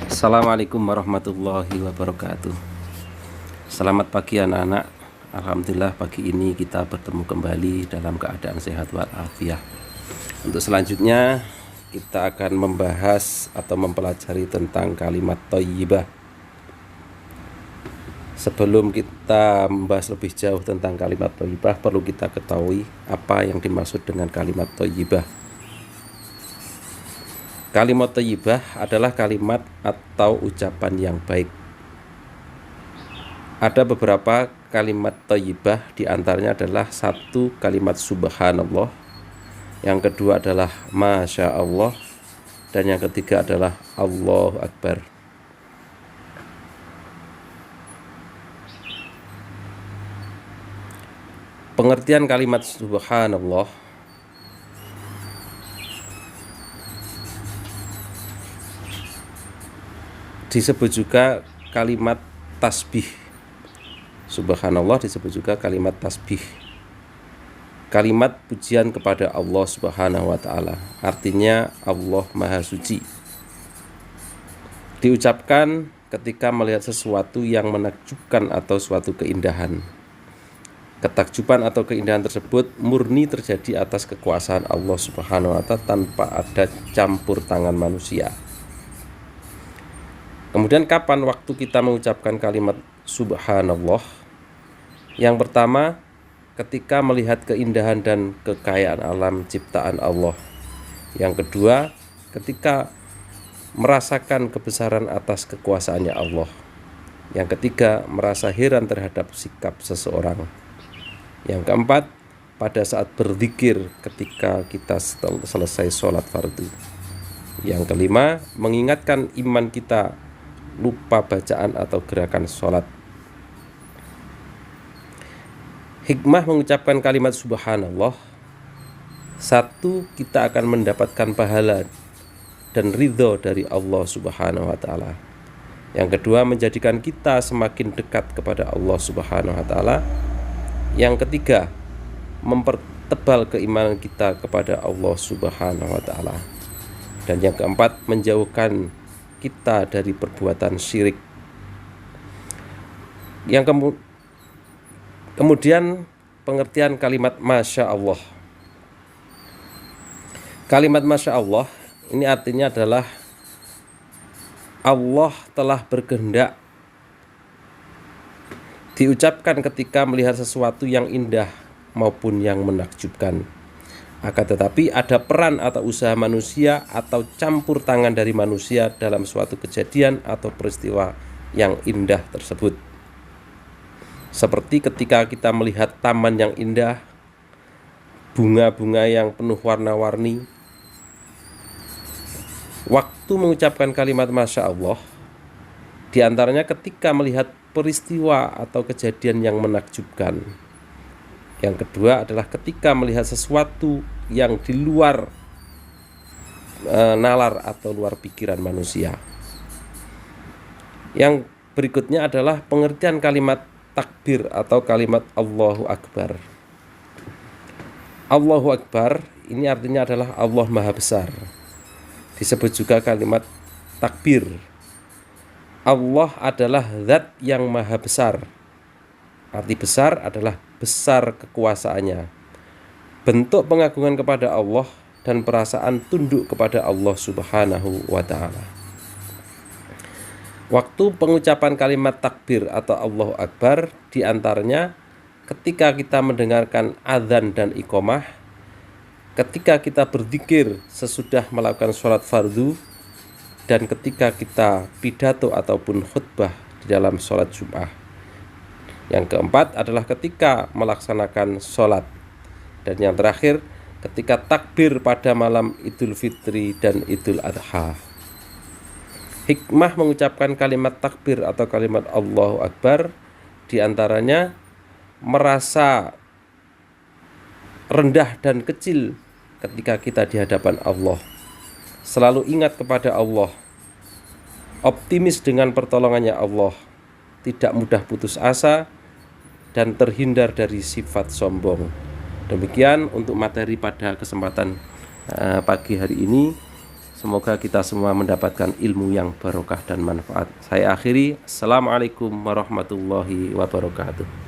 Assalamualaikum warahmatullahi wabarakatuh. Selamat pagi anak-anak. Alhamdulillah pagi ini kita bertemu kembali dalam keadaan sehat walafiat. Untuk selanjutnya kita akan membahas atau mempelajari tentang kalimat thayyibah. Sebelum kita membahas lebih jauh tentang kalimat thayyibah, perlu kita ketahui apa yang dimaksud dengan kalimat thayyibah. Kalimat thayyibah adalah kalimat atau ucapan yang baik. Ada beberapa kalimat thayyibah, di antaranya adalah satu kalimat subhanallah, yang kedua adalah masya Allah, dan yang ketiga adalah Allahu Akbar. Pengertian kalimat subhanallah disebut juga kalimat tasbih. Subhanallah disebut juga kalimat tasbih, kalimat pujian kepada Allah Subhanahu wa ta'ala. Artinya Allah Maha Suci. Diucapkan ketika melihat sesuatu yang menakjubkan atau suatu keindahan. Ketakjuban atau keindahan tersebut murni terjadi atas kekuasaan Allah Subhanahu wa ta'ala tanpa ada campur tangan manusia. Kemudian kapan waktu kita mengucapkan kalimat subhanallah? Yang pertama, ketika melihat keindahan dan kekayaan alam ciptaan Allah. Yang kedua, ketika merasakan kebesaran atas kekuasaannya Allah. Yang ketiga, merasa heran terhadap sikap seseorang. Yang keempat, pada saat berzikir ketika kita selesai sholat fardu. Yang kelima, mengingatkan iman kita lupa bacaan atau gerakan sholat. Hikmah mengucapkan kalimat subhanallah: satu, kita akan mendapatkan pahala dan ridho dari Allah Subhanahu wa ta'ala. Yang kedua, menjadikan kita semakin dekat kepada Allah Subhanahu wa ta'ala. Yang ketiga, mempertebal keimanan kita kepada Allah Subhanahu wa ta'ala. Dan yang keempat, menjauhkan kita dari perbuatan syirik. Yang kemudian pengertian kalimat masya Allah. Kalimat masya Allah ini artinya adalah Allah telah berkehendak. Diucapkan ketika melihat sesuatu yang indah maupun yang menakjubkan. Akan tetapi ada peran atau usaha manusia atau campur tangan dari manusia dalam suatu kejadian atau peristiwa yang indah tersebut. Seperti ketika kita melihat taman yang indah, bunga-bunga yang penuh warna-warni. Waktu mengucapkan kalimat masya Allah, di antaranya ketika melihat peristiwa atau kejadian yang menakjubkan. Yang kedua adalah ketika melihat sesuatu yang di luar nalar atau luar pikiran manusia. Yang berikutnya adalah pengertian kalimat takbir atau kalimat Allahu Akbar. Allahu Akbar ini artinya adalah Allah Maha Besar. Disebut juga kalimat takbir. Allah adalah zat yang maha besar. Arti besar adalah besar kekuasaannya. Bentuk pengagungan kepada Allah dan perasaan tunduk kepada Allah Subhanahu wa ta'ala. Waktu pengucapan kalimat takbir atau Allahu Akbar, di antaranya ketika kita mendengarkan azan dan iqamah, ketika kita berzikir sesudah melakukan sholat fardu, dan ketika kita pidato ataupun khutbah di dalam sholat Jum'ah. Yang keempat adalah ketika melaksanakan sholat. Dan yang terakhir, ketika takbir pada malam Idul Fitri dan Idul Adha. Hikmah mengucapkan kalimat takbir atau kalimat Allahu Akbar, di antaranya merasa rendah dan kecil ketika kita di hadapan Allah. Selalu ingat kepada Allah, optimis dengan pertolongannya Allah, tidak mudah putus asa, dan terhindar dari sifat sombong. Demikian untuk materi pada kesempatan pagi hari ini. Semoga kita semua mendapatkan ilmu yang barokah dan manfaat. Saya akhiri. Assalamualaikum warahmatullahi wabarakatuh.